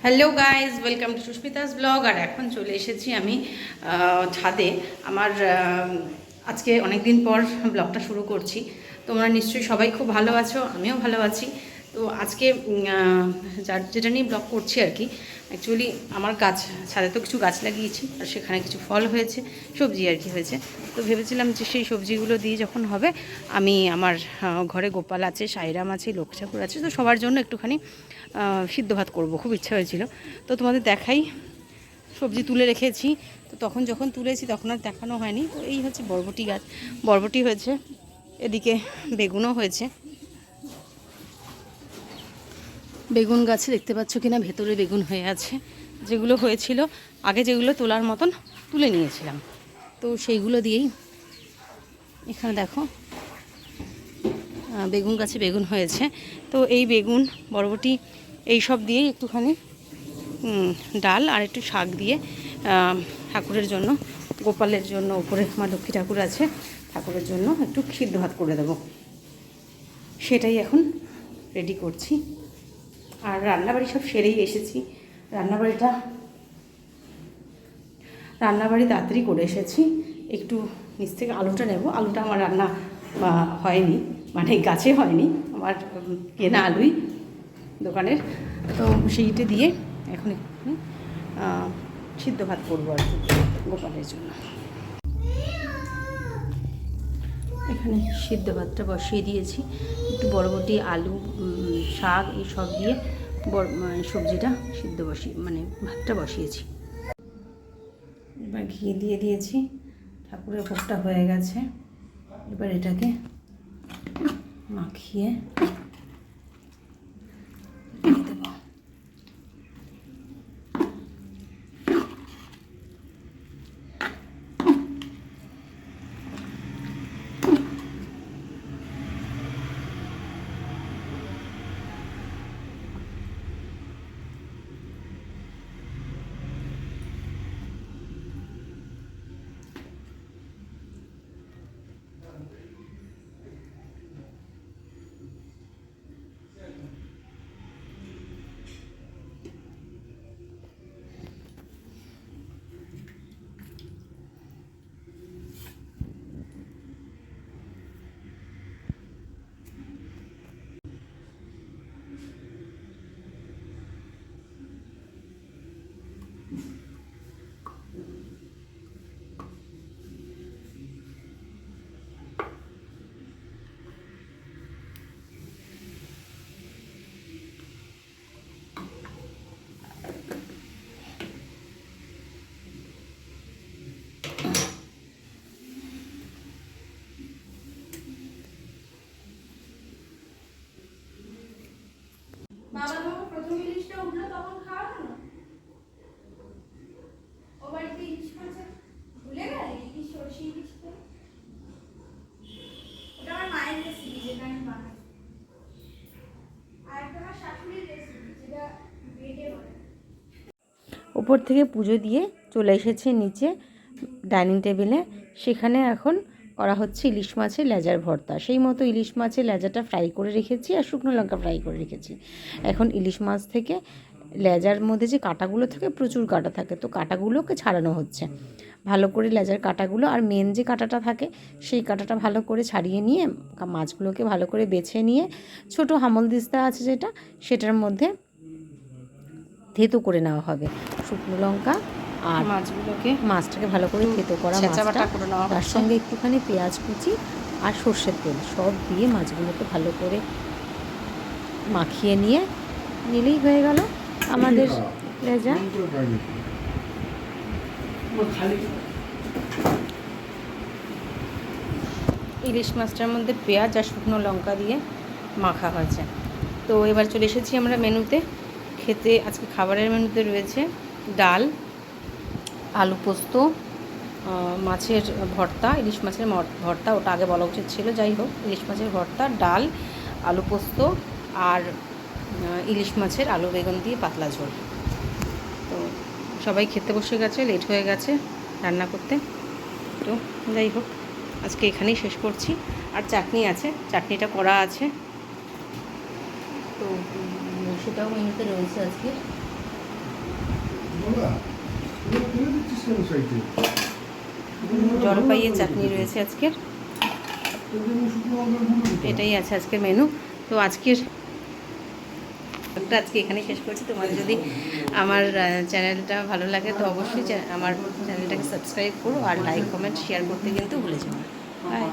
Hello guys, welcome to Susmita's blog. আর এখন চলে এসেছি আমি ছাদে। আমার আজকে অনেক দিন পর ব্লগটা শুরু করছি। তোমরা নিশ্চয়ই সবাই খুব ভালো আছো, আমিও ভালো আছি। তো আজকে যেটা নিয়ে ব্লগ করছি আর কি, অ্যাকচুয়ালি আমার ছাদে তো কিছু গাছ লাগিয়েছি, আর সেখানে কিছু ফল হয়েছে, সবজি আর কি হয়েছে। তো ভেবেছিলাম যে সেই সবজিগুলো দিয়ে যখন হবে, আমি আমার ঘরে গোপাল আছে, সাইরাম আছে, লক্ষ্মী ঠাকুর আছে, তো সবার জন্য একটুখানি সিদ্ধ ভাত করবো, খুব ইচ্ছা হয়েছিল। তো তোমাদের দেখাই, সবজি তুলে রেখেছি। তো তখন যখন তুলেছি তখন আর দেখানো হয়নি। তো এই হচ্ছে বরবটি গাছ, বরবটি হয়েছে, এদিকে বেগুনও হয়েছে। বেগুন গাছে দেখতে পাচ্ছ কিনা, ভেতরে বেগুন হয়ে আছে। যেগুলো হয়েছিল আগে, যেগুলো তোলার মতন তুলে নিয়েছিলাম, তো সেইগুলো দিয়েই এখানে দেখো বেগুন গাছে বেগুন হয়েছে। তো এই বেগুন, বরবটি, এই সব দিয়েই একটুখানি ডাল আর একটু শাক দিয়ে ঠাকুরের জন্য, গোপালের জন্য, উপরে আমার লক্ষ্মী ঠাকুর আছে, ঠাকুরের জন্য একটু সিদ্ধ ভাত করে দেবো, সেটাই এখন রেডি করছি। আর রান্নাবাড়ি সব সেরেই এসেছি। রান্নাবাড়ি তাড়াতাড়ি করে এসেছি। একটু নিচ থেকে আলুটা নেব। আলুটা আমার রান্না হয়নি, মানে গাছে হয়নি, আমার কেনা আলুই দোকানের। তো সেইটা দিয়ে এখন একটু সিদ্ধ ভাত করবো আর কি গোপালের জন্য। এখানে সিদ্ধ ভাতটা বসিয়ে দিয়েছি, একটু বরবটি, আলু, শাক এই সব দিয়ে সবজিটা সিদ্ধ ভাতটা বসিয়েছি। এবার ঘি দিয়ে দিয়েছি, ঠাকুরের ভোগটা হয়ে গেছে। এবার এটাকে মাখিয়ে দেবো। বাবা যখন প্রথম ইলিশটা উঠলো তখন খাওয়ানো না, ও বাড়িতে ইলিশ মাছ ভুলে গেলে, ইলিশ সরষে ইলিশ, ওটা আমার মায়ের রেসিপি যেটা আমি বানাই, আর একটা আমার শাশুড়ির রেসিপি যেটা বেটে বানাই। উপর থেকে পুজো দিয়ে চলে এসেছে নিচে ডাইনিং টেবিলে। সেখানে এখন করা হচ্ছে ইলিশ মাছের লেজার ভর্তা। সেই মতো ইলিশ মাছের লেজাটা ফ্রাই করে রেখেছি, আর শুকনো লঙ্কা ফ্রাই করে রেখেছি। এখন ইলিশ মাছ থেকে লেজার মধ্যে যে কাঁটাগুলো থাকে, প্রচুর কাঁটা থাকে, তো কাঁটাগুলোকে ছাড়ানো হচ্ছে ভালো করে, লেজার কাঁটাগুলো। আর মেন যে কাঁটাটা থাকে, সেই কাঁটাটা ভালো করে ছাড়িয়ে নিয়ে মাছগুলোকে ভালো করে বেছে নিয়ে, ছোট হামল দিস্তা আছে যেটা, সেটার মধ্যে থেতো করে নেওয়া হবে শুকনো লঙ্কা আর মাছটাকে ভালো করে থেতো করা মাছটা, তার সঙ্গে একটুখানি পেঁয়াজ কুচি আর সর্ষের তেল সব দিয়ে মাছগুলোকে ভালো করে মাখিয়ে নিলেই হয়ে গেল আমাদের লেজা। ইলিশ মাছটার মধ্যে পেঁয়াজ আর শুকনো লঙ্কা দিয়ে মাখা হয়েছে। তো এবার চলে এসেছি আমরা মেনুতে খেতে। আজকে খাবারের মেনুতে রয়েছে ডাল, আলু পোস্ত, মাছের ভর্তা, ইলিশ মাছের ভর্তা, ওটা আগে বলা উচিত ছিল, যাই হোক, ইলিশ মাছের ভর্তা, ডাল, আলু পোস্ত আর ইলিশ মাছের আলু বেগুন দিয়ে পাতলা ঝোল। তো সবাই খেতে বসে গেছে, লেট হয়ে গেছে রান্না করতে। তো যাই হোক, আজকে এখানেই শেষ করছি। আর চাটনি আছে, চাটনিটা করা আছে, তো সেটাও মেনুতে রয়েছে আজকে। জলপাইয়ের চাটনি রয়েছে আজকের, এটাই আছে আজকের মেনু। তো আজকে এখানে শেষ করছি। তোমাদের যদি আমার চ্যানেলটা ভালো লাগে তো অবশ্যই আমার চ্যানেলটাকে সাবস্ক্রাইব করো, আর লাইক কমেন্ট শেয়ার করতে কিন্তু ভুলে যাও না। বাই।